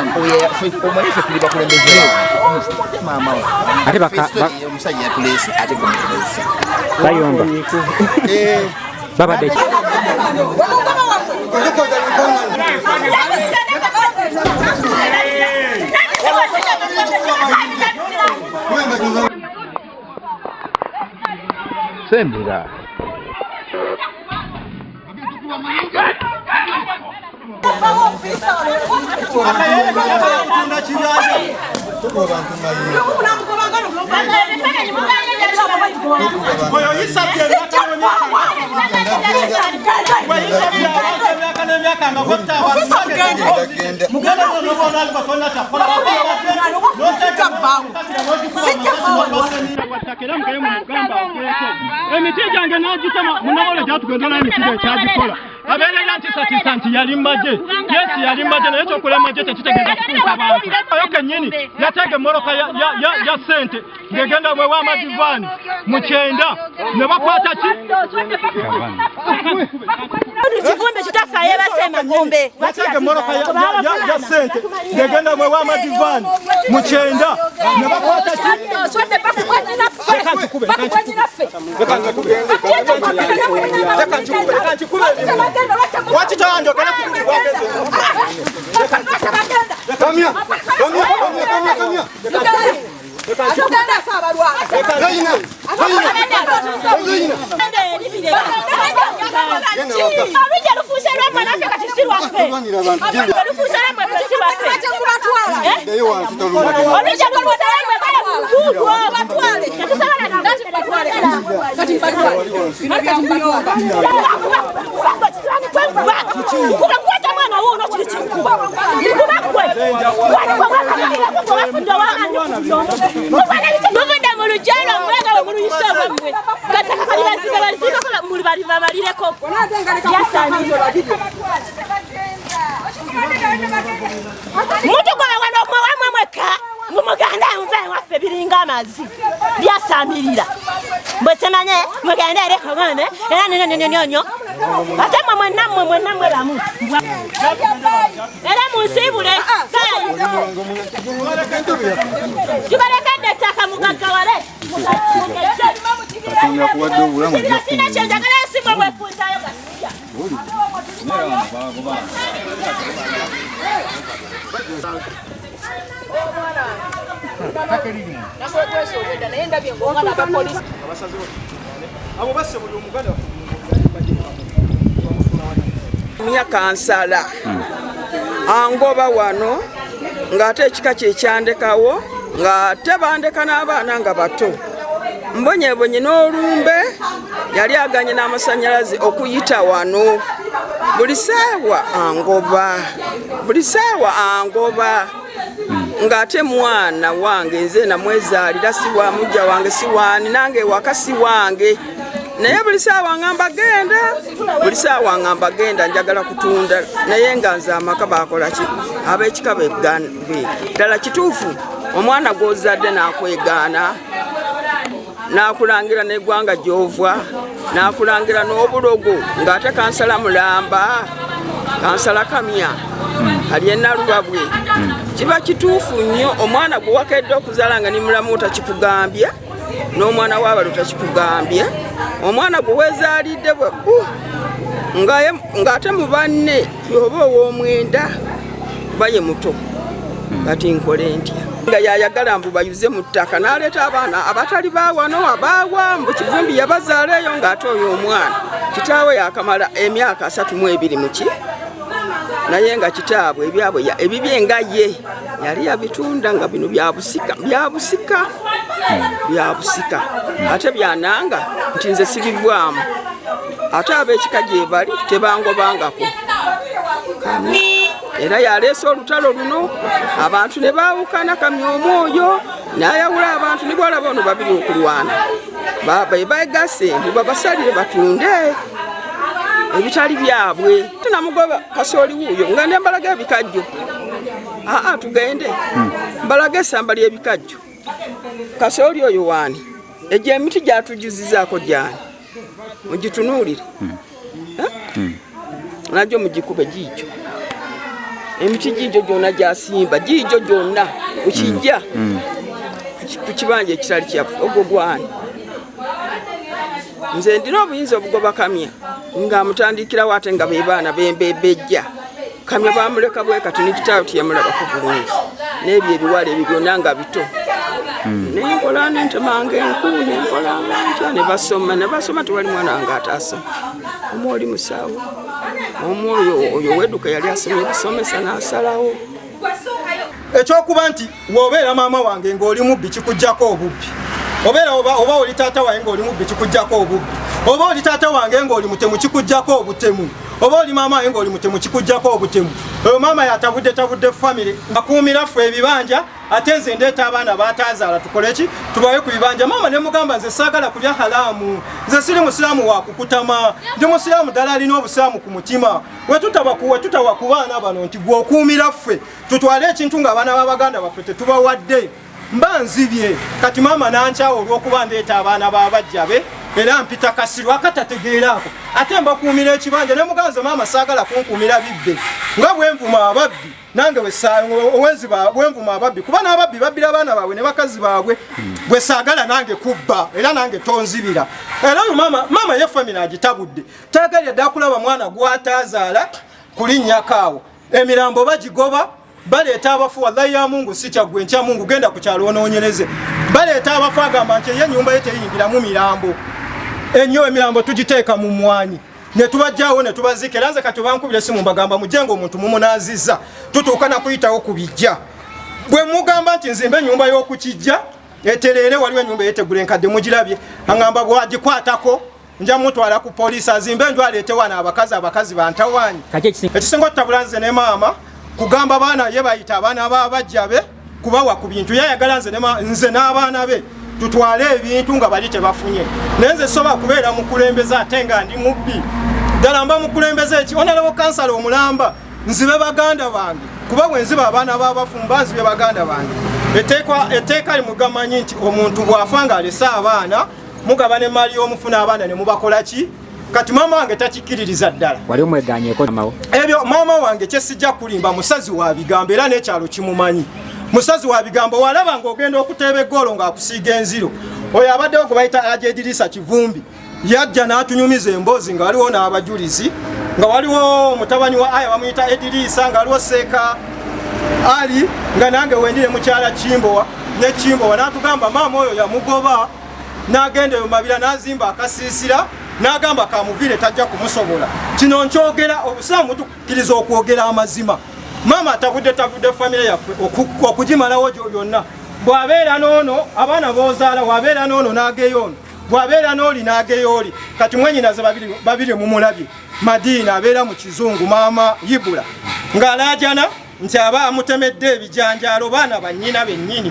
mani omwese tuli bakulembeze mama ate omusajja yatulese ate gumulese bayomba baba de sembira emiti gyange n'agitema munawole gyatugenda n'emitiga ekyagikola abeera nti nti yali mmaje yesi yali mmaje naye kyokulema gye tekitegenda kufuusa abantu oyo kennyini yateega emmoloka ya ssente ng'egenda mwewa amadivaani mu 9 ne bakwata ki kivumbe kitafaayo basema ngombe yateega emmoloka ya ssente ng'egenda mwewa amadivaani mu 9 ne bakwata ki byasamirira mbesemanye mugende ereko ngane era nyonyonyo ate mwe bamu era musibule tubalekadde ettaka mugaggawale sina kyenjagala ensimu bwefunzayo gasija myaka nsala angoba wano ng'ate ekika kyekyandekawo nga tebandeka n'abaana nga bato mbonyebonye n'olumbe yali aganye n'amasannyalaze okuyita wano buli saawa angoba ng'ate mwana wange nze namwezaalira si wa mujja wange si waani nange ewaka si wange naye buli saawa ngamba genda njagala kutunda naye nga nze amaka bakola ki ab'ekika begambe ddala kituufu omwana gw'ozadde n'akwegaana n'akulangira n'eggwanga gy'ova n'akulangira n'obulogo ng'ate kansala mulamba kansala kamya ali ennalubabwe kiba kituufu nnyo omwana gwe wakedde okuzaala nga ni mulamu otakikugambye n'omwana w'abalo takikugambye omwana gwe weezaalidde bwe ng'ate mu banne yoba ow'omwenda kuba ye muto kati nkole ntya nga yayagala mbu bayuze mu ttaka n'aleeta abaana abatali baawano abaawa mbu kivumbi yabazaala eyo ng'ate oyo omwana kitaawe yakamala emyaka 32 mu ki naye nga kitaabwe ebyabwe ebibye nga ye yali yabitunda nga bino byabusika ate byananga nti nze sirivaamu ate ab'ekika gye bali tebangobangako era yaleese olutalo luno abantu ne baawukana kamya omwoyo n'ayawula abantu ne bwalaba ono babiri okulwana begase mbu babasalire batunde ebitali byabwe tunamugoba kasooli wuuyo nga ne mbalaga ebikajjo tugende mbalaga essamba ly'ebikajjo kasooli oyo waani egyo emiti gyatujuzizaako gyani mugitunuulire najjo mugikube giikyo emiti gijjo gyonna gyasimba gijjo gyonna ukijja ku kibanja ekirali kyaffe ogwo gwani nze ndina obuyinza obugoba kamya ng'amutandikirawo ate nga be baana bembejja kamya bamuleka bwe kati nikitaawo tiyamulabako bulungi n'ebyo ebiwala ebyo byonna nga bito naye nkola nentemanga enku nenkolanga ntya ne basoma tewali mwana wange ataasoma omu oli musawo omu oyo wedduka yali asomye ebisomesa n'asalawo ekyokuba nti wobeera maama wange ng'oli mubbi kikujjako obubbi oba oli taata wange ng'oli mubbi kikujjako obubbi oba oli taata wange ng'oli mutemu kikujjako obutemu oba oli maama wange ng'oli mutemu kikujjako obutemu oyo maama yatabudde famire akuumira ffe ebibanja ate nze ndeeta abaana bataazaala tukole ki tubawe ku bibanja maama ne mugamba nze saagala kulya halaamu nze siri musiraamu wa kukutama ndi musiraamu ddala alina obusiraamu ku mutima wetutawa ku baana bano nti gwe okuumira ffe tutwale ekintu ng'abaana b'abaganda baffe tetubawadde mba nzibye kati maama nankyawo olw'okuba ndeeta abaana b'abajjabe era mpita kasiru akatategeerako ate mbakuumira ekibanja ne muganze maama saagala kunkuumira bibbe nga bwenvuma ababbi nange bwenvuma ababbi kuba n'ababbi babbira abaana baabwe ne bakazi baabwe bwe saagala nange kubba era nange tonzibira era oyo maama ye famire agitabudde taagalya dda kulaba mwana gw'ataazaala kulinnyakaawo emirambo bagigoba baleeta abafu wallahi ya mungu si kyaggwe nkya mungu genda ku kyalo onoonyereze baleeta abafu agamba nti enyumba ye teyingiramu mirambo ennyo emirambo tugiteeka mu mwanyi ne tubajjaawo ne tubazika era nze kati bankubira esimu mbagamba mujenga omuntu mumunaazizza tutuuka nakuyitawo ku bijja bwe mugamba nti nzimba ennyumba y'okukijja etereere waliwo ennyumba eyetegula enkadde mugirabye aŋŋamba bwagikwatako nja mutwala ku poliisi azimbe enju aleete wano abakazi bantawaanyi ekisinga otutabula nze ne maama kugamba baana ye bayita abaana b'abajjabe kubawa ku bintu yayagala nze n'abaana be tutwale ebintu nga bali tebafunye naye nze soba kubeera mukulembeze ate nga ndi mubbi ddala mba mukulembeze eki onalewo kansala omulamba nzibe baganda bange kuba bwe nziba abaana b'abafu mba nzibe baganda bange etteeka limugamanyi nti omuntu bw'afa ng'alese abaana mugaba ne maali y'omufuna abaana ne mubakola ki kati maama wange takikkiririza ddala wali omweganyeeko mawo ebyo maama wange kyesijja kulimba musazi wa bigambo era n'ekyalo kimumanyi musazi wa bigambo walaba ng'ogenda okuteeba eggolo ng'akusiiga enziro oyo abaddewo gwe bayita ajedirisa kivumbi yajja n'atunyumiza emboozi nga waliwo n'abajulizi nga waliwo mutabani wa aya bamuyita edirisa nga waliwo seeka ali nga nange wendire mukyala kimbowa ne kimbowa n'atugamba maama oyo yamugoba n'agenda eyo mabira n'azimba akasiisira n'agamba kamuviire tajja kumusobola kino nkyogera obusiraamu tukkiriza okwogera amazima maama atabudde famire yaffe okugimalawo gyo byonna bw'abeera n'ono abaana b'ozaala bw'abeera n'ono n'ageyo ono bw'abeera n'oli n'ageyo oli kati mwenyinaze babiri mumulabye madiina abeera mu kizungu maama yibula ng'alaajana nti aba amutemedde ebijanjaalo baana bannyina bennyini